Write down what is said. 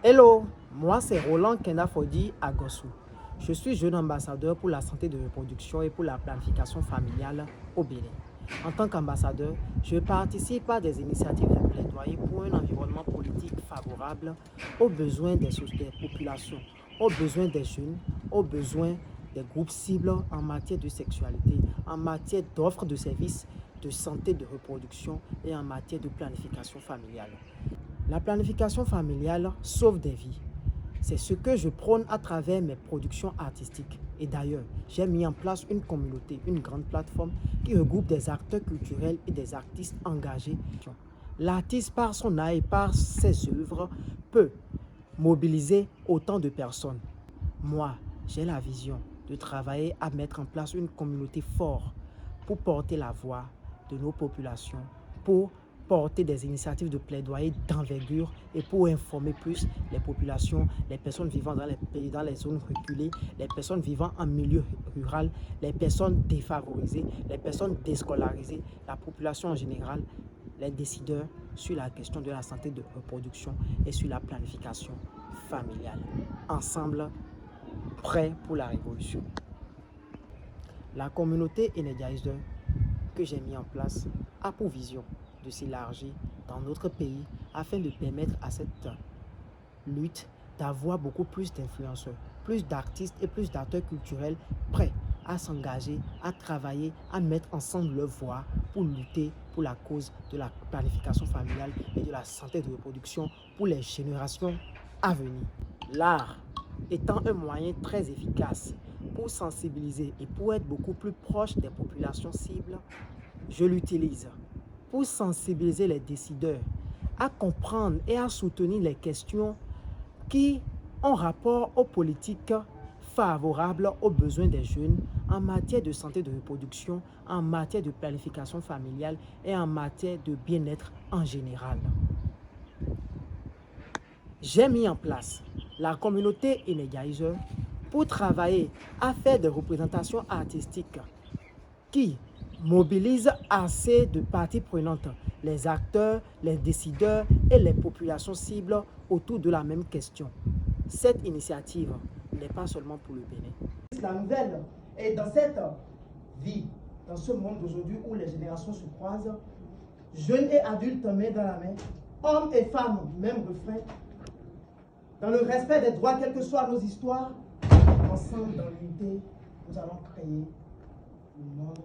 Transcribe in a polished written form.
Hello, moi c'est Roland Kenafodi Agossou. Je suis jeune ambassadeur pour la santé de reproduction et pour la planification familiale au Bénin. En tant qu'ambassadeur, je participe à des initiatives de plaidoyer pour un environnement politique favorable aux besoins des populations, aux besoins des jeunes, aux besoins des groupes cibles en matière de sexualité, en matière d'offres de services de santé de reproduction et en matière de planification familiale. La planification familiale sauve des vies. C'est ce que je prône à travers mes productions artistiques. Et d'ailleurs, j'ai mis en place une communauté, une grande plateforme qui regroupe des acteurs culturels et des artistes engagés. L'artiste, par son art et par ses œuvres, peut mobiliser autant de personnes. Moi, j'ai la vision de travailler à mettre en place une communauté forte pour porter la voix de nos populations, pour porter des initiatives de plaidoyer d'envergure et pour informer plus les populations, les personnes vivant dans les pays, dans les zones reculées, les personnes vivant en milieu rural, les personnes défavorisées, les personnes déscolarisées, la population en général, les décideurs sur la question de la santé de reproduction et sur la planification familiale. Ensemble, prêts pour la révolution. La communauté Energizer que j'ai mis en place a pour vision de s'élargir dans notre pays afin de permettre à cette lutte d'avoir beaucoup plus d'influenceurs, plus d'artistes et plus d'acteurs culturels prêts à s'engager, à travailler, à mettre ensemble leur voix pour lutter pour la cause de la planification familiale et de la santé de reproduction pour les générations à venir. L'art étant un moyen très efficace pour sensibiliser et pour être beaucoup plus proche des populations cibles, je l'utilise pour sensibiliser les décideurs à comprendre et à soutenir les questions qui ont rapport aux politiques favorables aux besoins des jeunes en matière de santé de reproduction, en matière de planification familiale et en matière de bien-être en général. J'ai mis en place la communauté Energizer pour travailler à faire des représentations artistiques qui mobilisent assez de parties prenantes, les acteurs, les décideurs et les populations cibles autour de la même question. Cette initiative n'est pas seulement pour le Bénin. La nouvelle est dans cette vie, dans ce monde d'aujourd'hui où les générations se croisent, jeunes et adultes main dans la main, hommes et femmes, même refrain, dans le respect des droits, quelles que soient nos histoires, ensemble dans l'unité, nous allons créer le monde